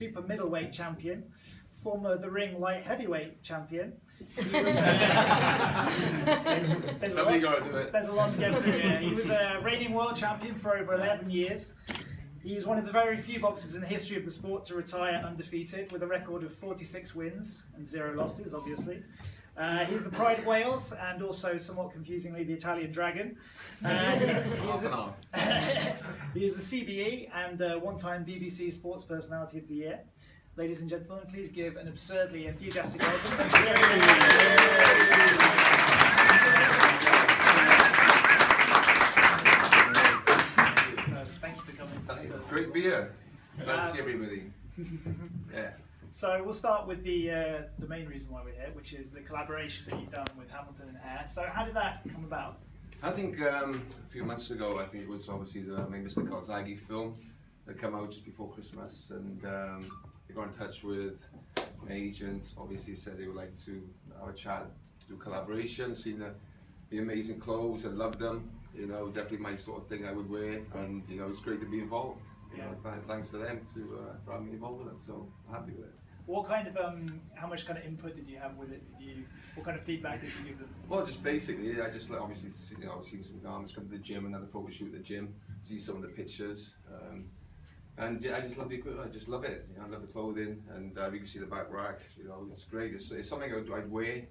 super middleweight champion, former The Ring light heavyweight champion. Somebody got to do it. There's a lot to get through here. He was a reigning world champion for over 11 years. He is one of the very few boxers in the history of the sport to retire undefeated, with a record of 46 wins and 0 losses, obviously. He's the pride of Wales, and also, somewhat confusingly, the Italian Dragon. He is a CBE and one-time BBC Sports Personality of the Year. Ladies and gentlemen, please give an absurdly enthusiastic welcome to Thank you for coming. Great beer. Nice to see everybody. Yeah. So we'll start with the main reason why we're here, which is the collaboration that you've done with Hamilton and Hare. So how did that come about? I think a few months ago, I think it was obviously the Mr. Calzaghe film that came out just before Christmas, and they got in touch with my agent. Obviously said they would like to have a chat, to do collaboration, seen the amazing clothes, I loved them, you know, definitely my sort of thing I would wear, and you know, it's great to be involved. You know, thanks to them for having me involved with it, so I'm happy with it. What kind of, how much kind of input did you have with it? What kind of feedback did you give them? Well, just basically, I just obviously, you know, I've seen some garments come to the gym, another photo shoot at the gym, see some of the pictures, and yeah, I just love the equipment. I just love it. You know, I love the clothing, and you can see the back rack. You know, it's great. It's something I'd wear.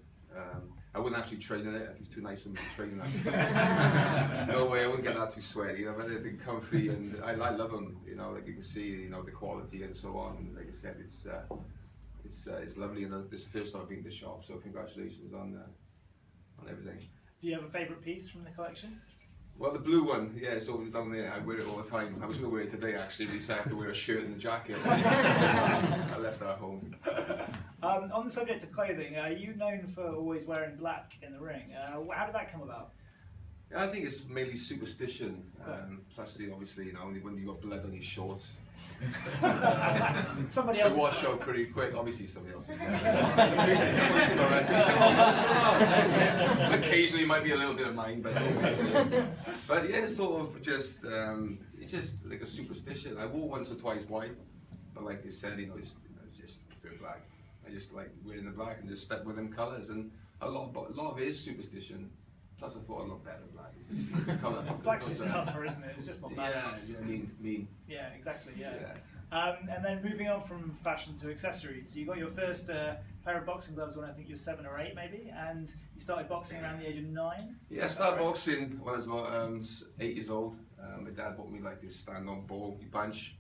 I wouldn't actually train in it. I think it's too nice for me to train in that. No way, I wouldn't get that too sweaty. You know, but they're comfy, and I love them. You know, like you can see, you know, the quality and so on. And like I said, it's lovely, and this is the first time I've been to the shop. So congratulations on everything. Do you have a favourite piece from the collection? Well, the blue one, yeah, it's always down there. I wear it all the time. I was going to wear it today actually, so I have to wear a shirt and a jacket. I left that at home. On the subject of clothing, are you known for always wearing black in the ring? How did that come about? I think it's mainly superstition. Plus, obviously, you know, when you got blood on your shorts, somebody else. They wash out pretty quick. Obviously, somebody else. Occasionally, might be a little bit of mine, but yeah, sort of just it's just like a superstition. I wore once or twice white, but like you said, you know, I just prefer black. I just like wearing the black and just stuck with them colours, and a lot of it is superstition. Plus, I thought I looked better in black. It's just a colour. Black's just tougher, isn't it? It's just not balanced. Yeah, mean. Yeah, exactly. Yeah. And then moving on from fashion to accessories, you got your first pair of boxing gloves when I think you were 7 or 8, maybe, and you started boxing around the age of 9. Yeah, I started boxing when I was about 8 years old. My dad bought me like this stand-on ball punch.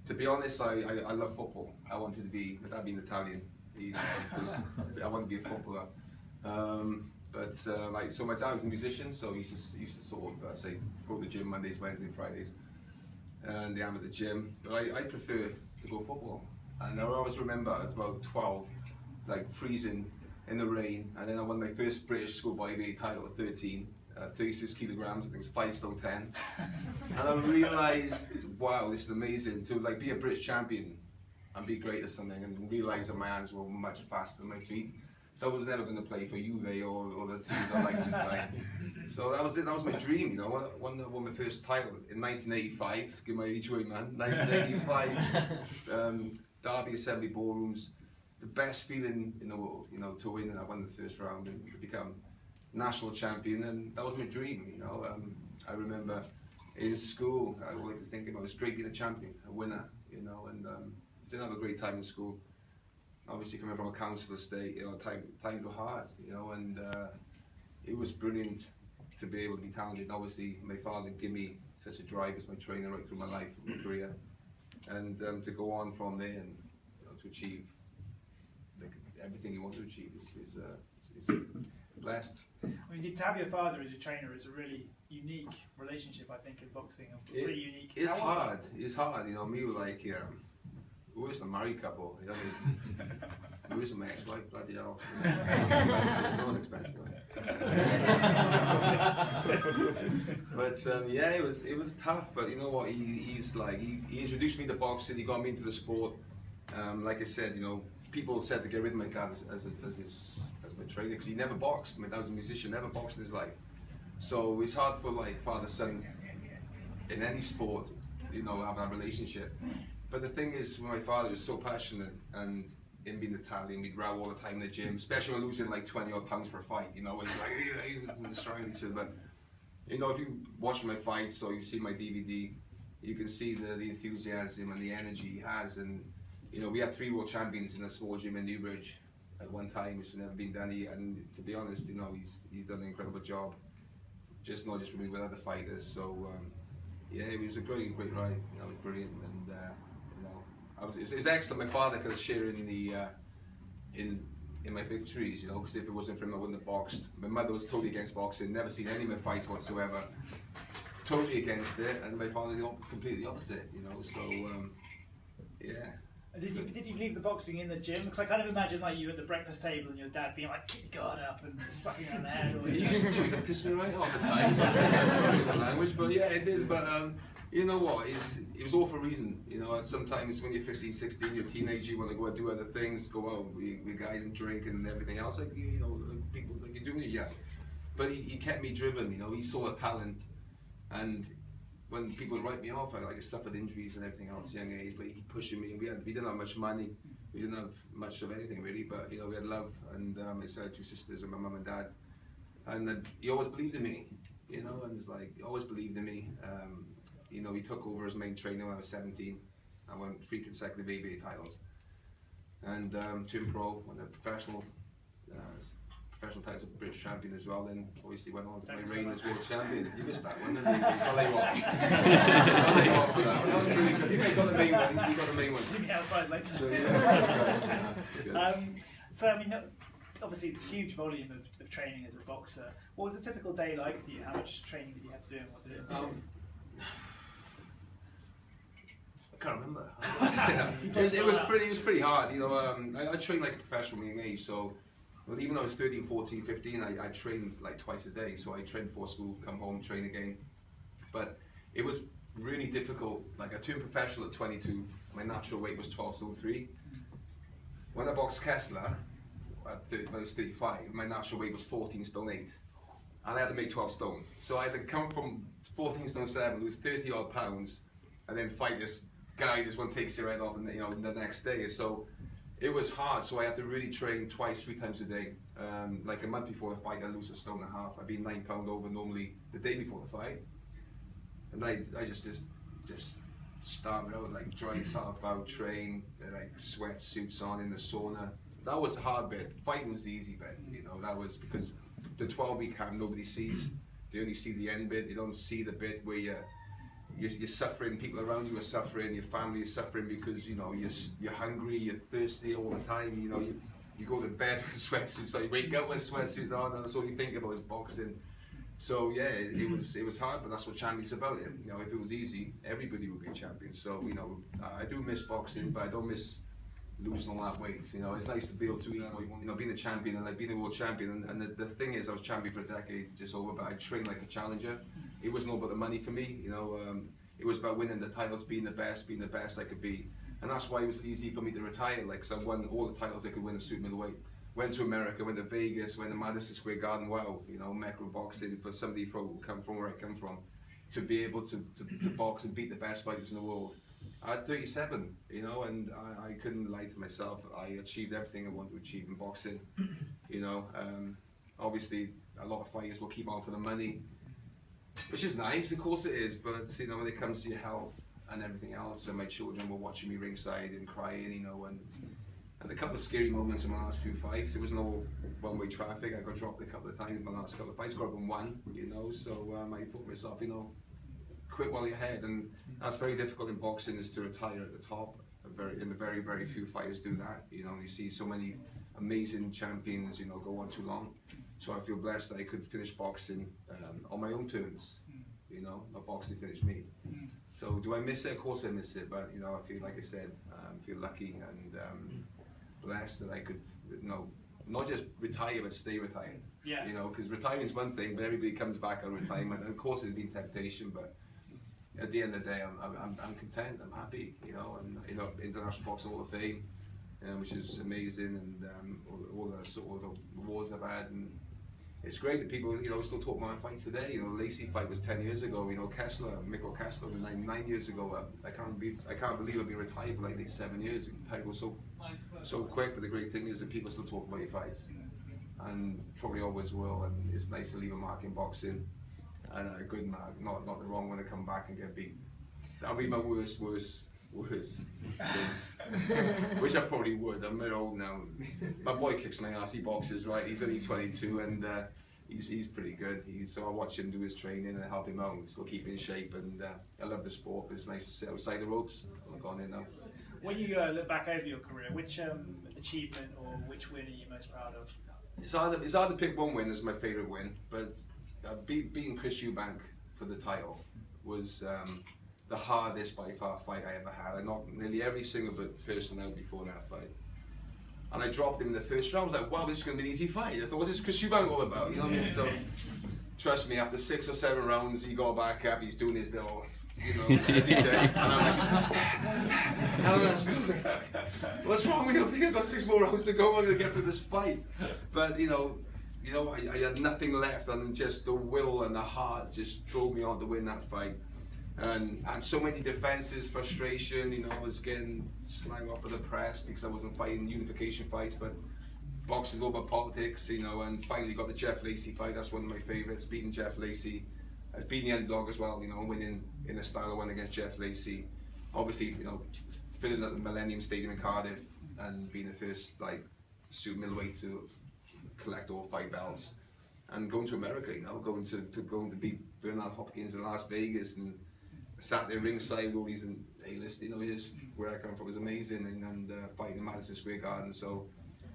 To be honest, I love football. I wanted to be, my dad being Italian, I wanted to be a footballer. So my dad was a musician, so he used to sort of say go to the gym Mondays, Wednesdays, Fridays, and I'm at the gym. But I prefer to go football. And I always remember I was about 12, it's like freezing in the rain, and then I won my first British schoolboy weight title at 13, 36 kilograms. I think it was 5 stone 10. And I realised, wow, this is amazing to like be a British champion and be great at something, and realise that my hands were much faster than my feet. So I was never going to play for Juve or the teams I liked at the time. So that was it. That was my dream, you know. I won my first title in 1985. Give my age away, man. 1985. Derby Assembly ballrooms. The best feeling in the world, you know, to win. And I won the first round and to become national champion. And that was my dream, you know. I remember in school, I would like to think about it was great being a champion, a winner, you know. And didn't have a great time in school. Obviously coming from a council estate, you know, time was hard, you know, and it was brilliant to be able to be talented. And obviously my father gave me such a drive as my trainer right through my life, my career, and to go on from there and you know, to achieve like, everything you want to achieve is blessed. I mean, to have your father as your trainer is a really unique relationship, I think, in boxing. Really unique. It's hard. It's hard, you know. Me like. We're just a married couple, you know. We're just a ex-wife, bloody hell. No one's expensive. But yeah, it was tough. But you know what? He's like he introduced me to boxing. He got me into the sport. Like I said, you know, people said to get rid of my dad as my trainer because he never boxed. My dad was a musician, never boxed in his life. So it's hard for like father-son in any sport, you know, have that relationship. But the thing is, my father was so passionate, and him being Italian, we'd row all the time in the gym, especially when losing like 20 odd pounds for a fight, you know, when he was destroying each other. But, you know, if you watch my fights or you see my DVD, you can see the enthusiasm and the energy he has. And, you know, we had 3 world champions in a small gym in Newbridge at one time, which has never been done here. And to be honest, you know, he's done an incredible job, not just with other fighters. So, yeah, it was a great ride. You know, it was brilliant. And, you know, it was excellent. My father could share in the in my victories, you know, because if it wasn't for him, I wouldn't have boxed. My mother was totally against boxing, never seen any of my fights whatsoever, totally against it, and my father completely opposite, you know. So yeah. Did you leave the boxing in the gym? Because I kind of imagine like you at the breakfast table and your dad being like, keep your guard up and sucking on the head. Or, He used to piss me right off at times. Sorry for the language, but yeah, it did. But you know what? It was all for a reason. You know, sometimes when you're 15, 16, you're a teenager, you want to go and do other things, go out with guys and drink and everything else, like, you know, like people like you do when you're young. But he kept me driven. You know, he saw a talent, and when people would write me off, I suffered injuries and everything else at a young age, but he pushing me, and we didn't have much money, we didn't have much of anything really, but you know, we had love, and I still had 2 sisters and my mum and dad, and he always believed in me, you know, and it's like, he always believed in me. You know, he took over as main trainer when I was 17. I won 3 consecutive ABA titles, and turned pro, won the professional titles of British champion as well. Then obviously went on to my reign as world champion. You missed that one, didn't you? I'll let you off. I'll let you off for that one. That was really good. You got the main ones. You got the main ones. See me outside later. So, yeah, so I mean, obviously huge volume of training as a boxer. What was a typical day like for you? How much training did you have to do, and what did it involve? I can't remember. It was pretty hard. You know, I trained like a professional young age, so. Well, even though I was 13, 14, 15, I trained like twice a day. So I trained before school, come home, train again. But it was really difficult. Like I turned professional at 22. My natural weight was 12 stone 3. When I boxed Kessler when I was 35, my natural weight was 14 stone 8. And I had to make 12 stone. So I had to come from 14 stone 7, lose 30 odd pounds, and then fight this guy that's one takes your head off, and you know, the next day. So it was hard, so I had to really train 3 times a day. Like a month before the fight, I lose 1.5 stone. I'd be 9 pounds over normally the day before the fight. And I just started out, like dry yourself out, train, like sweatsuits on in the sauna. That was the hard bit. Fighting was the easy bit, you know. That was because the 12-week camp nobody sees. They only see the end bit. They don't see the bit where you're suffering, people around you are suffering, your family is suffering because, you know, you're hungry, you're thirsty all the time, you know, you go to bed with sweatsuits, so you wake up with sweatsuits on, and that's all you think about is boxing. So yeah, it was hard, but that's what champion's about. You know, if it was easy, everybody would be a champion. So, you know, I do miss boxing, but I don't miss losing all that weight. You know, it's nice to be able to, you know, being a champion and like being a world champion. And the thing is, I was champion for a decade just over, but I trained like a challenger. It wasn't all about the money for me, you know. It was about winning the titles, being the best I could be. And that's why it was easy for me to retire, like, cause I won all the titles I could win in super middleweight. Went to America, went to Vegas, went to Madison Square Garden. Wow, you know, macro boxing for somebody who come from where I come from, to be able to box and beat the best fighters in the world. At 37, you know, and I couldn't lie to myself. I achieved everything I wanted to achieve in boxing. You know, obviously a lot of fighters will keep on for the money, which is nice, of course it is. But you know, when it comes to your health and everything else, and my children were watching me ringside and crying, you know, and a couple of scary moments in my last few fights. It was no one-way traffic. I got dropped a couple of times in my last couple of fights. Got up and won, you know. So I thought to myself, you know, quit while you're ahead, and that's very difficult in boxing, is to retire at the top. Very, very few fighters do that. You know, you see so many amazing champions, you know, go on too long. So I feel blessed that I could finish boxing on my own terms. You know, not boxing finished me. So do I miss it? Of course I miss it, but you know, I feel, like I said, feel lucky and blessed that I could, you know, not just retire but stay retired. Yeah. You know, because retiring is one thing, but everybody comes back on retirement. And of course, there's been temptation, but at the end of the day, I'm content. I'm happy. You know, and you know, International Boxing Hall of Fame, which is amazing, and all the sort of awards I've had, and it's great that people, still talk about fights today. The Lacey fight was 10 years ago. Mikkel Kessler was 9 years ago. I can't believe he'll be retired for like 7 years. Time goes so quick. But the great thing is that people still talk about your fights, and probably always will. And it's nice to leave a mark in boxing, and a good mark, not the wrong one to come back and get beat. That'll be my worst. Which I probably would. I'm very old now. My boy kicks my ass. He boxes, right? He's only 22, and he's pretty good. So I watch him do his training and help him out. Still keep in shape, and I love the sport. But it's nice to sit outside the ropes. I've gone in now. When you look back over your career, which achievement or which win are you most proud of? It's hard to pick one win as my favourite win, but beating Chris Eubank for the title was the hardest by far fight I ever had. I knocked nearly every single person out before that fight. And I dropped him in the first round. I was like, wow, this is going to be an ezy fight. I thought, what's this Chris Eubank all about? You know what I mean? So, trust me, after 6 or 7 rounds, he got back up, he's doing his little, easy thing. And I'm like, how that's doing that? What's wrong with you? I've got 6 more rounds to go, I'm going to get through this fight. But, I had nothing left, and just the will and the heart just drove me on to win that fight. And so many defenses, frustration, I was getting slang up with the press because I wasn't fighting unification fights, but boxing all about politics, and finally got the Jeff Lacey fight. That's one of my favourites, beating Jeff Lacey. I was beating the underdog as well, winning in the style I won against Jeff Lacey. Obviously, filling up the Millennium Stadium in Cardiff and being the first super middleweight to collect all 5 belts. And going to America, going to beat Bernard Hopkins in Las Vegas, and sat there ringside with all these A-list, just where I come from was amazing, and fighting in Madison Square Garden. So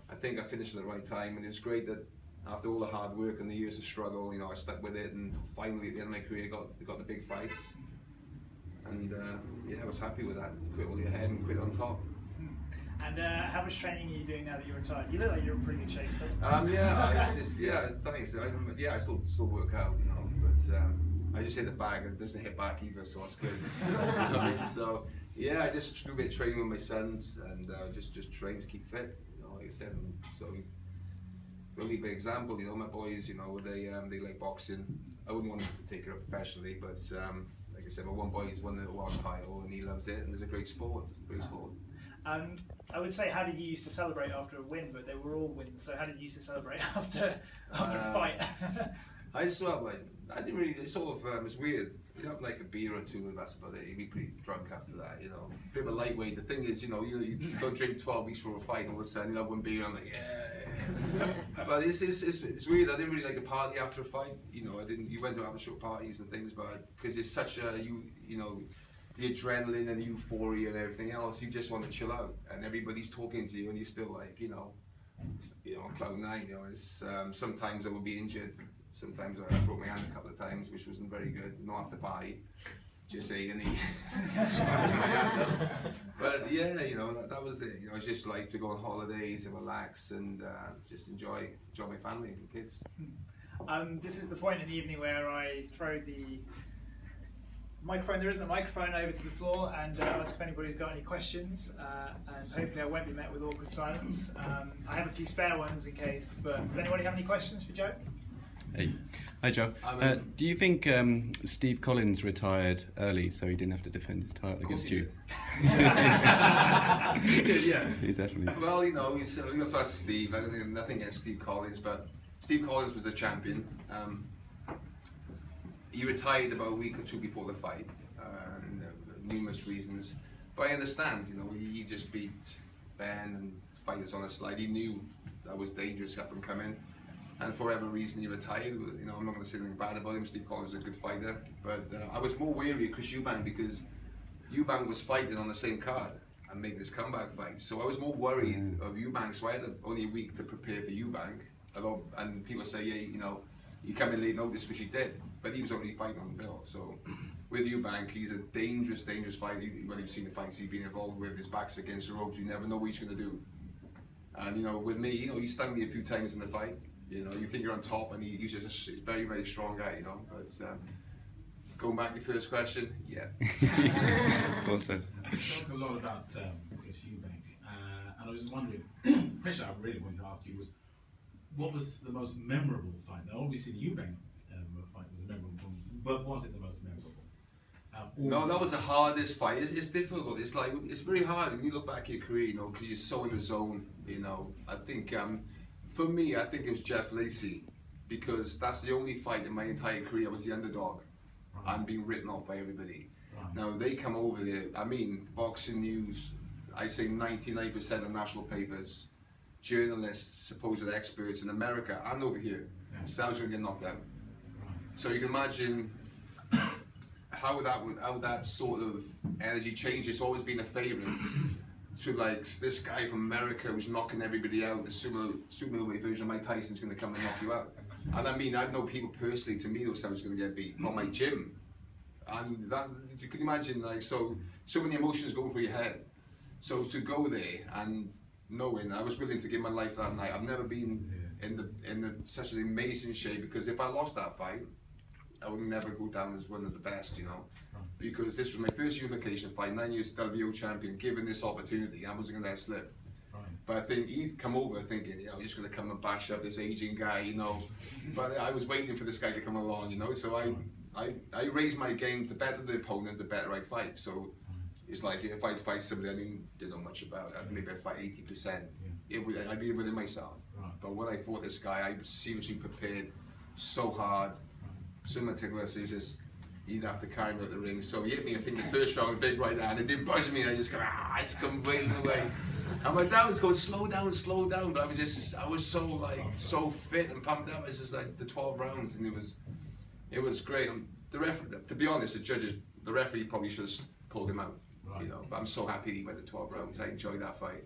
I think I finished at the right time, and it's great that after all the hard work and the years of struggle, I stuck with it, and finally at the end of my career got the big fights. And I was happy with that. Quit all your head and quit on top. And how much training are you doing now that you're retired? You look like you're in pretty good shape still. Thanks. I still work out, but I just hit the bag and it doesn't hit back either, so it's good. So I just do a bit of training with my sons, and just train to keep fit. Like I said, so we'll leave an example. My boys, they like boxing. I wouldn't want them to take it up professionally, but like I said, my one boy's won the world title and he loves it, and it's a great sport. I would say, how did you used to celebrate after a win? But they were all wins. So how did you used to celebrate after a fight? I sort of I didn't really. It sort of it's weird. You have like a beer or two, and that's about it. You'd be pretty drunk after that, Bit of a lightweight. The thing is, you don't drink 12 weeks for a fight, and all of a sudden you have one beer, and I'm like, yeah. But it's weird. I didn't really like to party after a fight. I didn't. You went to after show parties and things, but because it's such a the adrenaline and euphoria and everything else, you just want to chill out, and everybody's talking to you, and you're still like, on cloud 9. It's sometimes I would be injured. Sometimes I broke my hand a couple of times, which wasn't very good. No after party, just A&E. But that was it. I just like to go on holidays and relax and just enjoy my family and kids. This is the point in the evening where I throw the microphone. There isn't a microphone over to the floor, and ask if anybody's got any questions. And hopefully I won't be met with awkward silence. I have a few spare ones in case. But does anybody have any questions for Joe? Hey. Hi Joe. Do you think Steve Collins retired early so he didn't have to defend his title against you? He did, yeah. He definitely. Well, you have to ask Steve. I don't think nothing against Steve Collins, but Steve Collins was the champion. He retired about a week or 2 before the fight, and numerous reasons. But I understand, he just beat Ben and fighters on a slide. He knew that was dangerous up and coming. And for whatever reason he retired. I'm not going to say anything bad about him. Steve Collins was a good fighter, but I was more wary of Chris Eubank because Eubank was fighting on the same card and making this comeback fight. So I was more worried of Eubank. So I had only a week to prepare for Eubank. And people say, you come in late notice, which he did, but he was already fighting on the bill. So with Eubank, he's a dangerous fighter. When you've seen the fights he's been involved with, his back's against the ropes. You never know what he's going to do. And with me, he stung me a few times in the fight. You think you're on top, and he's just a very, very strong guy, But going back to your first question, yeah. Also. You talk a lot about Chris Eubank, and I was just wondering, the question I really wanted to ask you was, what was the most memorable fight? Now, obviously, the Eubank fight was a memorable one, but was it the most memorable? No, that was the hardest fight. It's difficult. It's like it's very hard when you look back at your career, you know, because you're so in the zone. You know, I think for me, I think it was Jeff Lacey, because that's the only fight in my entire career I was the underdog. Right. I'm being written off by everybody. Right. Now they come over there. I mean, boxing news. I say 99% of national papers, journalists, supposed experts in America and over here, so I was going to get knocked out. Right. So you can imagine how that sort of energy changes. It's always been a favourite to like this guy from America who's knocking everybody out. The sumo weight version of Mike Tyson's going to come and knock you out. And I mean, I know people personally. To me, those times going to get beat from my gym, and that you can imagine like so many emotions going through your head. So to go there and knowing I was willing to give my life that night. I've never been in such an amazing shape, because if I lost that fight, I would never go down as one of the best, you know. Right. Because this was my first unification fight, 9 years WBO champion, given this opportunity, I wasn't going to let it slip. Right. But I think he'd come over thinking, you know, he's going to come and bash up this aging guy, you know. But I was waiting for this guy to come along, you know. So I raised my game. The better the opponent, the better I fight. So it's like if I fight somebody I didn't know much about, maybe I'd fight 80%. I'd be within myself. Right. But when I fought this guy, I seriously prepared so hard. So meticulous, he'd have to carry me out the ring. So he hit me, I think, the first round, big right hand. It didn't budge me. I just come wailing away. And my dad was going, slow down. But I was so fit and pumped up. It's just like the 12 rounds, and it was great. And the referee, to be honest, the referee probably should have pulled him out. Right. You know, but I'm so happy he went to 12 rounds. I enjoyed that fight.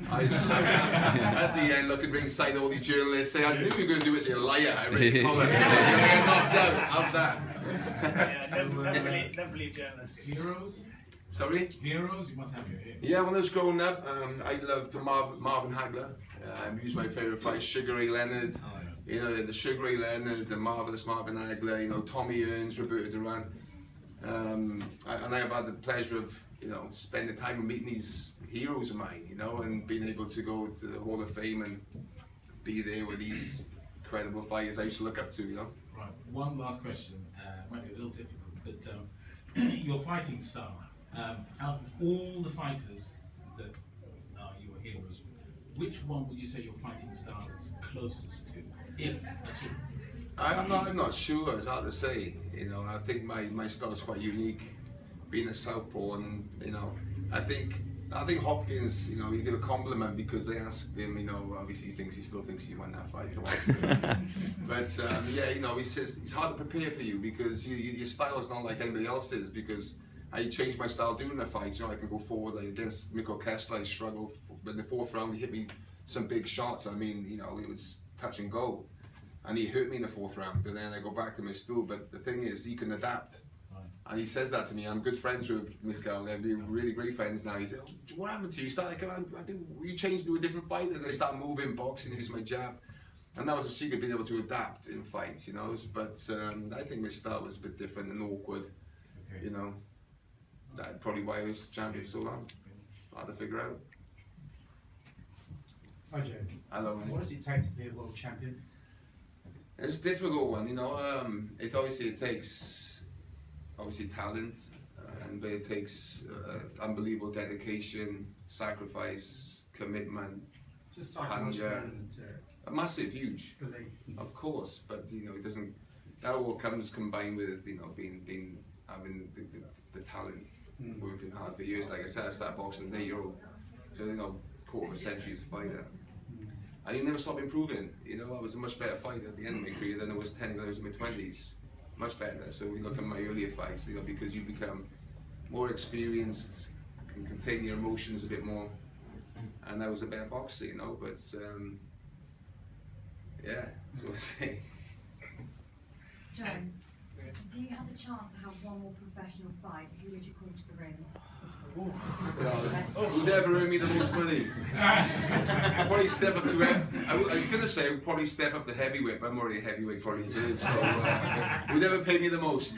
I just loved it. At the end, looking ringside, all the journalists say, "I knew you were going to do it." You're a liar. I really pulled it. You're knocked out of that. Never believe journalists. Heroes? Sorry? Heroes? You must have your heroes. Yeah, when I was growing up, I loved Marvin Hagler. He was my favourite fight. Sugar Ray Leonard. Oh, yes. You know, the Sugar Ray Leonard, the marvellous Marvin Hagler. You know, Tommy Earns, Roberto Duran. And I have had the pleasure of, you know, spending time and meeting these heroes of mine, you know, and being able to go to the Hall of Fame and be there with these incredible fighters I used to look up to, you know. Right. One last question. Might be a little difficult, but your fighting style. Out of all the fighters that are your heroes, which one would you say your fighting style is closest to, if at all? I'm not sure. It's hard to say. You know, I think my style is quite unique, being a southpaw, and you know, I think Hopkins, you know, you give a compliment because they asked him, you know, obviously he still thinks he won that fight. But yeah, you know, he says it's hard to prepare for you because your style is not like anybody else's, because I changed my style during the fight. You know, I can go forward like against Mikko Kessler. I struggled, but in the fourth round he hit me some big shots. I mean, you know, it was touch and go. And he hurt me in the fourth round, but then I go back to my stool. But the thing is, he can adapt. Right. And he says that to me. I'm good friends with Mikko. They're really great friends now. He said, "Oh, what happened to you? You started coming out, I think you changed to a different fight." And I started moving, boxing, using my jab. And that was the secret, being able to adapt in fights, you know. But I think my style was a bit different and awkward, Okay. you know. That's probably why I was champion so long. Hard to figure out. Hi Joe. Hello, man. What does it take to be a world champion? It's a difficult one, you know. It takes talent, but it takes unbelievable dedication, sacrifice, commitment, Just psychological hunger. element to it. A massive, huge, Belief. of course. But you know, it doesn't. That all comes combined with, you know, having the talent, working hard for years. Like I said, I started boxing as an 8-year-old, so you know, quarter of a century as a fighter. And you never stop improving. You know, I was a much better fighter at the end of my career than I was 10 when I was in my 20s. Much better. So we look at my earlier fights, you know, because you become more experienced, can contain your emotions a bit more, and I was a better boxer, you know. But yeah, so I say. Joe, if you had the chance to have one more professional fight, who would you call to the ring? Who'd ever earn me the most money? I'd probably step up to it. I was going to say I'd probably step up to heavyweight, but I'm already a heavyweight probably as it is. So who'd ever pay me the most?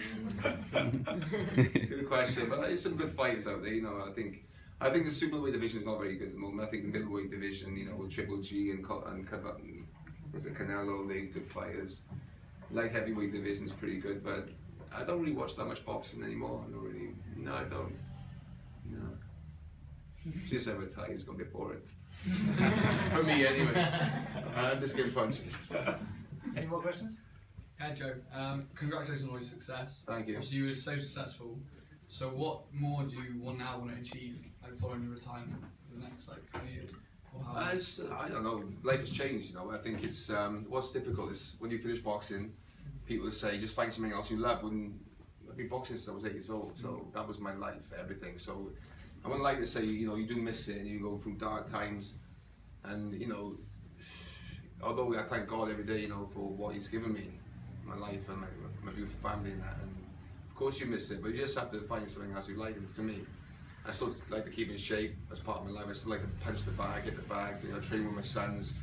Good question. But there's some good fighters out there, you know. I think the superweight division is not very good at the moment. I think the middleweight division, you know, with Triple G and There's a Canelo, they're good fighters. Light heavyweight division's pretty good, but I don't really watch that much boxing anymore. I don't really. No, I don't. No. Just ever tight, it's gonna be boring. For me, anyway. I'm just getting punched. Any more questions? Hi Joe, congratulations on all your success. Thank you. Obviously you were so successful. So what more do you want to achieve following your retirement for the next 20 years? Or how I don't know. Life has changed. I think it's what's difficult is when you finish boxing, people say just find something else you love. When I've been boxing since I was 8 years old, so that was my life, everything. So I wouldn't like to say you do miss it and you go through dark times, and although I thank God every day for what He's given me, my life and my beautiful family and that, and of course you miss it, but you just have to find something else you like. And for me, I still like to keep in shape as part of my life. I still like to punch the bag, hit the bag, train with my sons.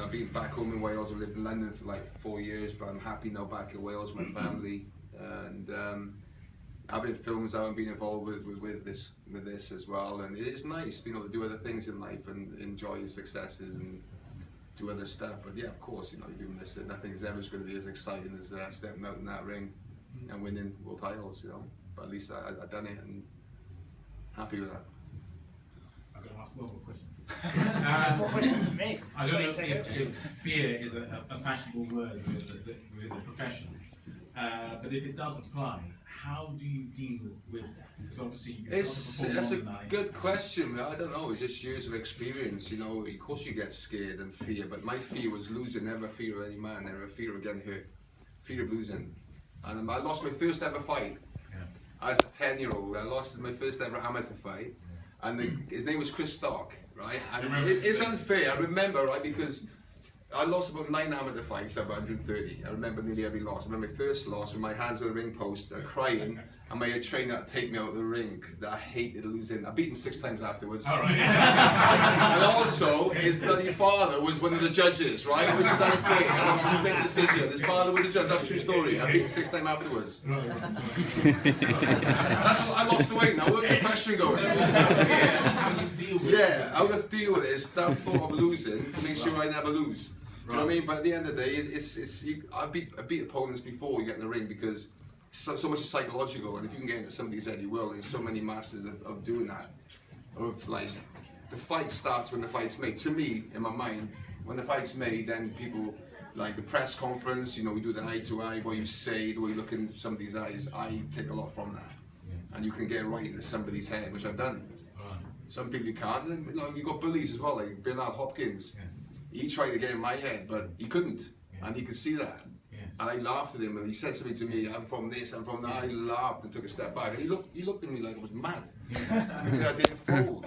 Being back home in Wales, I lived in London for 4 years, but I'm happy now back in Wales with my family. And I've been films out and been involved with this as well. And it is nice, to do other things in life and enjoy your successes and do other stuff. But yeah, of course, you do miss it. Nothing's ever going to be as exciting as stepping out in that ring and winning world titles, But at least I've done it and happy with that. I'm going to ask one more question. More questions than me. I don't know if fear is a fashionable word with the profession, but if it does apply, how do you deal with that? Because obviously that's a good question. I don't know. It's just years of experience. Of course you get scared and fear, but my fear was losing. Never fear of any man. Never fear of getting hurt. Fear of losing. And I lost my first ever fight as a 10-year-old. I lost my first ever amateur fight, and his name was Chris Stark, right? And it's unfair. I remember, right, because I lost about 9 amateur fights out of 130. I remember nearly every loss. I remember my first loss with my hands on the ring post, crying, and my trainer had to take me out of the ring because I hated losing. I beat him 6 times afterwards. All right. And also, his bloody father was one of the judges, right? Which is unfair. And it was a split decision. His father was a judge. That's a true story. I beat him 6 times afterwards. I lost the weight now. Where's the question going? How do you deal with it? Yeah, how to deal with it is that thought of losing to make sure I never lose. Do you know what I mean? But at the end of the day, I beat opponents before you get in the ring because so much is psychological, and if you can get into somebody's head, you will. There's so many masters of doing that. The fight starts when the fight's made. To me, in my mind, when the fight's made, then people, the press conference, we do the eye to eye, what you say, the way you look in somebody's eyes, I take a lot from that. And you can get right into somebody's head, which I've done. Some people you can't. And, you've got bullies as well, like Bernard Hopkins. He tried to get in my head, but he couldn't, and he could see that. And I laughed at him, and he said something to me, I'm from this, I'm from that. I laughed and took a step back, and he looked at me like I was mad. Because I didn't fold.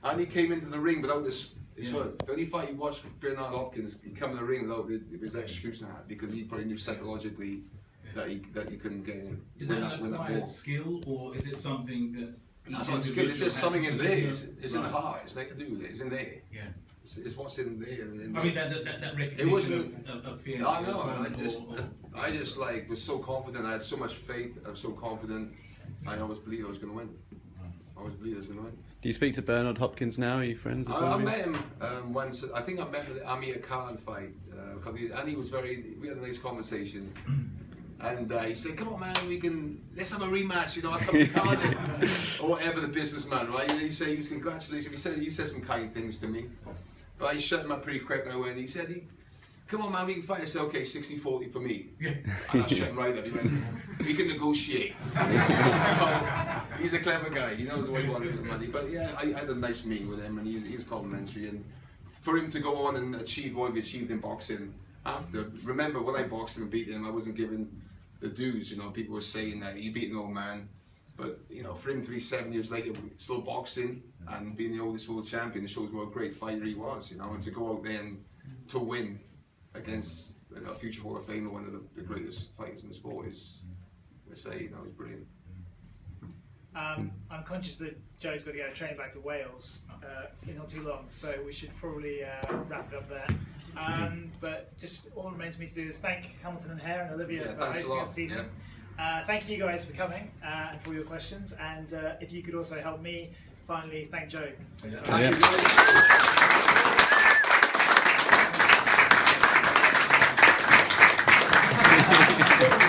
And he came into the ring without this hood. The only fight you watched Bernard Hopkins, he come in the ring without his execution hat, because he probably knew psychologically that he couldn't get in. Is that an acquired skill, or is it something that It's not skill, it's just something in there. It's in the heart. It's nothing to do with it. It's in there. It's what's in there. I mean that recognition of fear. I know. I just was so confident. I had so much faith. I was so confident. I always believed I was going to win. I always believed I was going to win. Do you speak to Bernard Hopkins now? Are you friends as well? I met him once. I think I met him at the Amir Khan fight, and he was we had a nice conversation. And he said, "Come on, man, let's have a rematch. I'll come to Cardiff or whatever." The businessman, right? And he was congratulating me. He said some kind things to me, but I shut him up pretty quick now. And he said, "Come on, man, we can fight." I said, "Okay, 60-40 for me." And I shut him right up. He went, "We can negotiate." So he's a clever guy. He knows what he wants with the money. But yeah, I had a nice meeting with him, and he was complimentary. And for him to go on and achieve what he achieved in boxing. Remember when I boxed and beat him, I wasn't given the dues. People were saying that you beat an old man, but for him to be 7 years later still boxing and being the oldest world champion, it shows what a great fighter he was. And to go out there and to win against a future Hall of Famer, one of the greatest fighters in the sport, is, I say, is brilliant. I'm conscious that Joe's got to go train back to Wales in not too long, so we should probably wrap it up there. But just all that remains for me to do is thank Hamilton and Hare and Olivia for hosting us this evening. Thank you guys for coming and for your questions. And if you could also help me finally thank Joe. Thank you. Thank you.